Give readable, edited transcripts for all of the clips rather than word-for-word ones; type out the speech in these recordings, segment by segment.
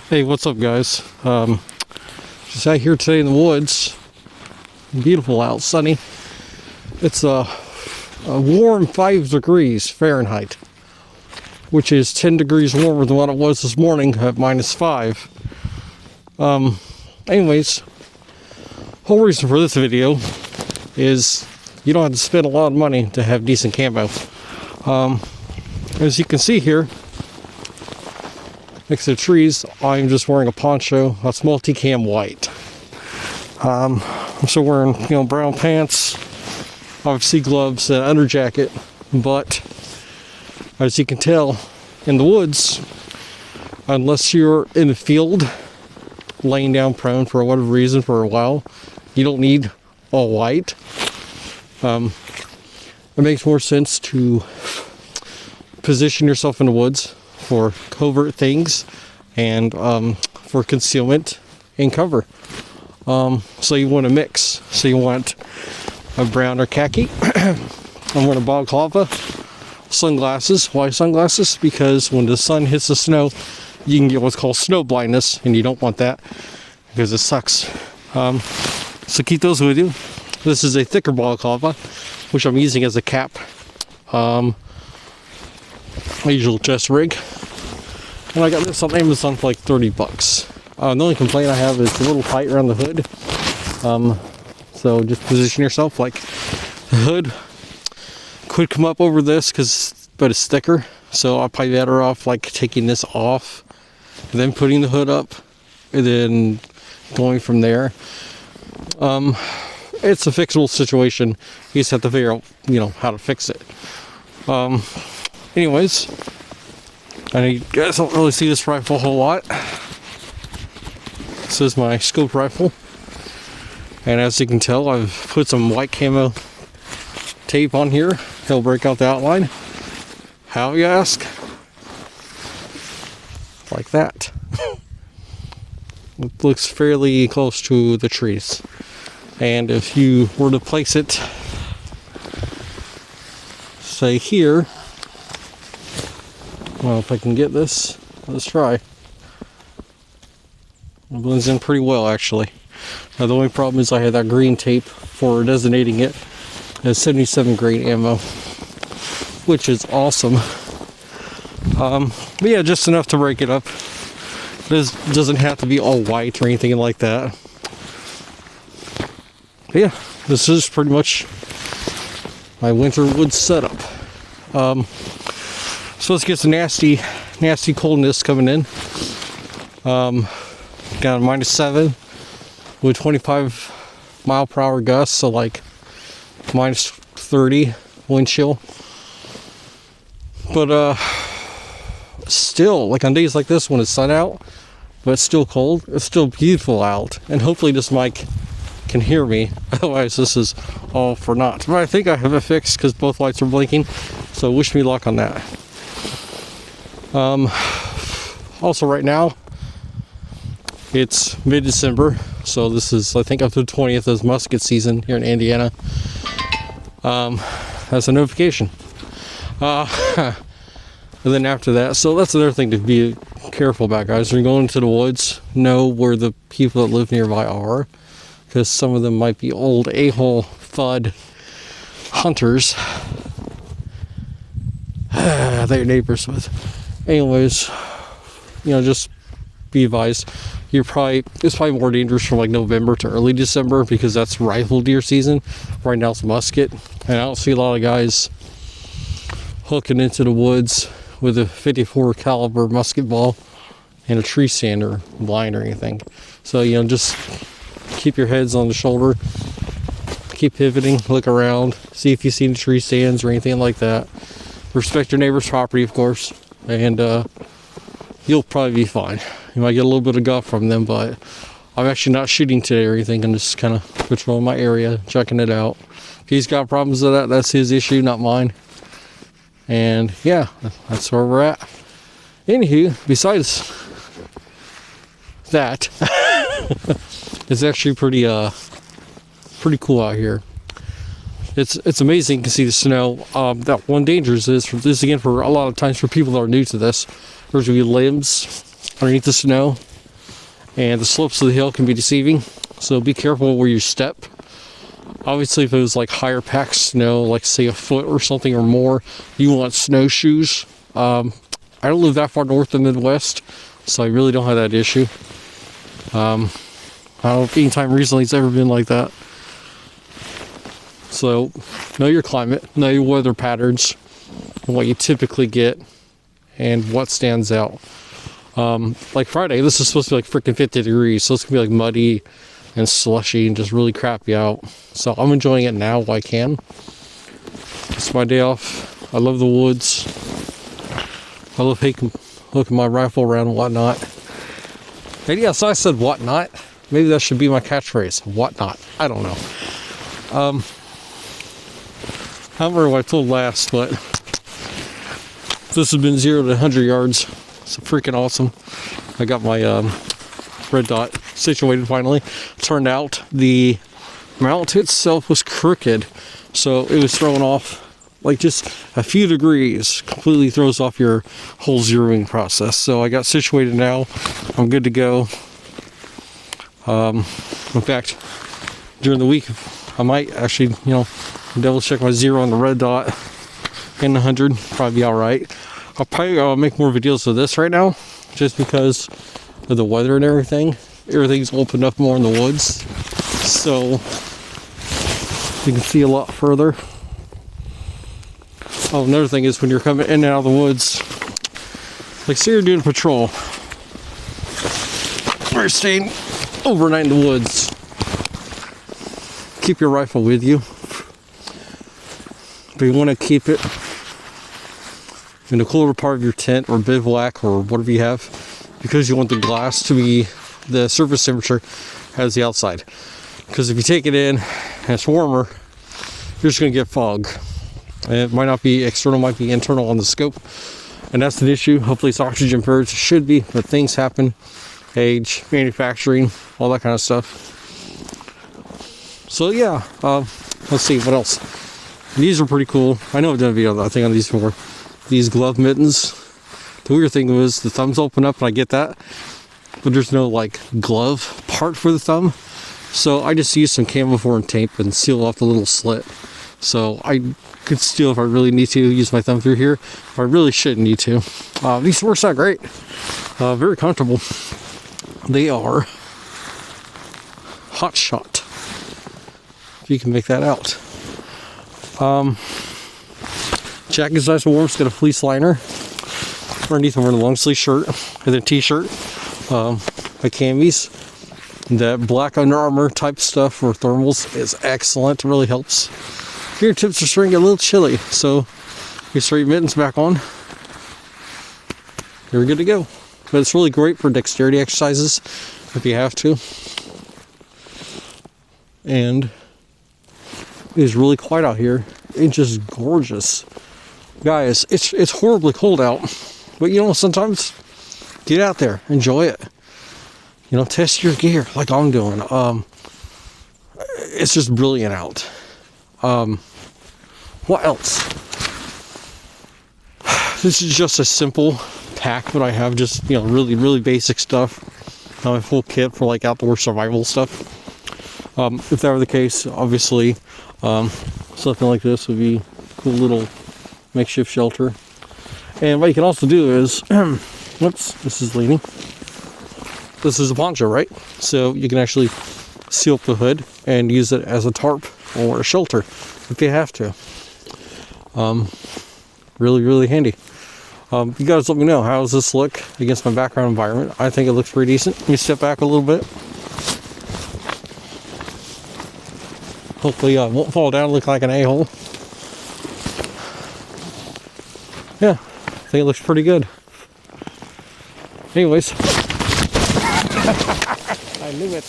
Hey, what's up, guys? Just out here today in the woods. Beautiful out, sunny. It's a warm 5 degrees Fahrenheit, which is 10 degrees warmer than what it was this morning at -5. Anyways, whole reason for this video is you don't have to spend a lot of money to have decent camo. As you can see here, next to the trees, I'm just wearing a poncho that's multicam white. I'm still wearing, brown pants, obviously gloves, and under jacket, but as you can tell, in the woods, unless you're in the field, laying down prone for whatever reason for a while, you don't need all white. It makes more sense to position yourself in the woods for covert things and for concealment and cover. So you want to mix. So you want a brown or khaki. I'm wearing a balaclava, sunglasses. Why sunglasses? Because when the sun hits the snow, you can get what's called snow blindness, and you don't want that because it sucks. So keep those with you. This is a thicker balaclava, which I'm using as a cap. My usual chest rig. And I got this on Amazon for like 30 bucks. The only complaint I have is a little tight around the hood. So just position yourself like the hood could come up over this, but it's thicker. So I'll probably better off like taking this off, and then putting the hood up, and then going from there. It's a fixable situation. You just have to figure out, how to fix it. Anyways, I know you guys don't really see this rifle a whole lot. This is my scope rifle, and as you can tell, I've put some white camo tape on here. It'll break out the outline. How, you ask? Like that. It looks fairly close to the trees, and if you were to place it, say here, well, if I can get this, let's try. It blends in pretty well, actually. Now, the only problem is I had that green tape for designating it as 77 grain ammo, which is awesome. But yeah, just enough to break it up. This doesn't have to be all white or anything like that. But yeah, this is pretty much my winter woods setup. So let's get some nasty coldness coming in. Got a -7 with 25 mile per hour gusts, so like -30 wind chill. But still, like on days like this when it's sun out, but it's still cold, it's still beautiful out. And hopefully this mic can hear me. Otherwise, this is all for naught. But I think I have it fixed because both lights are blinking. So wish me luck on that. Also right now, it's mid-December, so this is, I think, up to the 20th is musket season here in Indiana. That's a notification. And then after that, so that's another thing to be careful about, guys. When you're going into the woods, know where the people that live nearby are, because some of them might be old a-hole FUD hunters that your neighbors with. Anyways, just be advised. It's probably more dangerous from like November to early December because that's rifle deer season. Right now it's musket, and I don't see a lot of guys hooking into the woods with a 54 caliber musket ball and a tree stand or blind or anything. So just keep your heads on the shoulder, keep pivoting, look around, see if you see any tree stands or anything like that. Respect your neighbor's property, of course, and you'll probably be fine. You might get a little bit of guff from them, but I'm actually not shooting today or anything. I'm just kind of patrolling my area, checking it out. If he's got problems with that, that's his issue, not mine. And yeah, that's where we're at. Anywho, besides that, it's actually pretty cool out here. It's amazing to see the snow. That one danger is this again for a lot of times for people that are new to this. There's gonna be limbs underneath the snow and the slopes of the hill can be deceiving, so be careful where you step. Obviously, if it was like higher packed snow, like say a foot or something or more, you want snowshoes. I don't live that far north in the Midwest, so I really don't have that issue. I don't know if any time recently it's ever been like that. So, know your climate, know your weather patterns, and what you typically get, and what stands out. Like Friday, this is supposed to be like freaking 50 degrees, so it's gonna be like muddy and slushy and just really crappy out. So I'm enjoying it now while I can. It's my day off. I love the woods. I love looking my rifle around and whatnot. And yes, I said whatnot. Maybe that should be my catchphrase. Whatnot. I don't know. I don't remember what I told last, but this has been 0 to 100 yards. It's freaking awesome. I got my red dot situated finally. Turned out the mount itself was crooked, so it was thrown off like just a few degrees. Completely throws off your whole zeroing process. So I got situated now. I'm good to go. In fact, during the week I might actually, double check my zero on the red dot in the 100. Probably be all right. I'll probably make more videos of this right now, just because of the weather and everything. Everything's opened up more in the woods, so you can see a lot further. Oh, another thing is when you're coming in and out of the woods, like say you're doing patrol, or you're staying overnight in the woods, keep your rifle with you. But you want to keep it in the cooler part of your tent or bivouac or whatever you have, because you want the glass to be the surface temperature as the outside. Because if you take it in and it's warmer, you're just going to get fog. And it might not be external, might be internal on the scope, and that's an issue. Hopefully it's oxygen purged. It should be, but things happen. Age, manufacturing, all that kind of stuff. So yeah, let's see what else. These are pretty cool. I know I've done a video I think on these before. These glove mittens. The weird thing was the thumbs open up, and I get that, but there's no like glove part for the thumb. So I just used some camo foam tape and seal off the little slit. So I could still, if I really need to, use my thumb through here. But I really shouldn't need to. These works out great. Very comfortable. They are Hot Shot, if you can make that out. Jacket's nice and warm. It's got a fleece liner. Underneath I'm wearing a long sleeve shirt and then t-shirt. My camis. That black Under Armour type stuff for thermals is excellent. It really helps. Fingertips are starting to get a little chilly, so you start your mittens back on. You're good to go. But it's really great for dexterity exercises if you have to. And it is really quiet out here. It's just gorgeous. Guys, it's horribly cold out. But sometimes get out there, enjoy it. Test your gear like I'm doing. It's just brilliant out. What else? This is just a simple pack that I have, just really, really basic stuff. A full kit for like outdoor survival stuff. If that were the case, obviously, something like this would be a cool little makeshift shelter. And what you can also do is, whoops, this is leaning. This is a poncho, right? So you can actually seal up the hood and use it as a tarp or a shelter if you have to. Really, really handy. You guys let me know, how does this look against my background environment? I think it looks pretty decent. Let me step back a little bit. Hopefully I won't fall down and look like an a-hole. Yeah, I think it looks pretty good. Anyways. I knew it.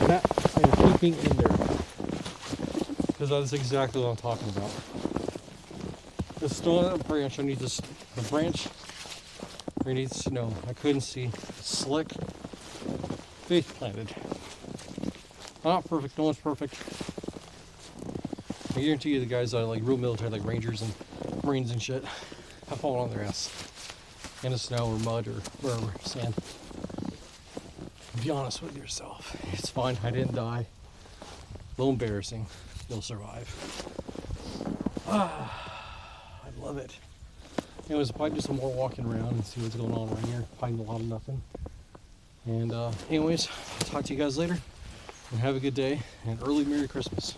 That I'm keeping in there. Because that's exactly what I'm talking about. There's still a branch underneath this. The branch underneath snow. I couldn't see. Slick. Face planted. Not perfect. No one's perfect. I guarantee you the guys that are like real military, like Rangers and Marines and shit, have fallen on their ass. in the snow or mud or wherever, sand. Be honest with yourself. It's fine. I didn't die. A little embarrassing. You'll survive. I love it. Anyways, I'll probably do some more walking around and see what's going on right here. Find a lot of nothing. And anyways, I'll talk to you guys later. And have a good day and early Merry Christmas.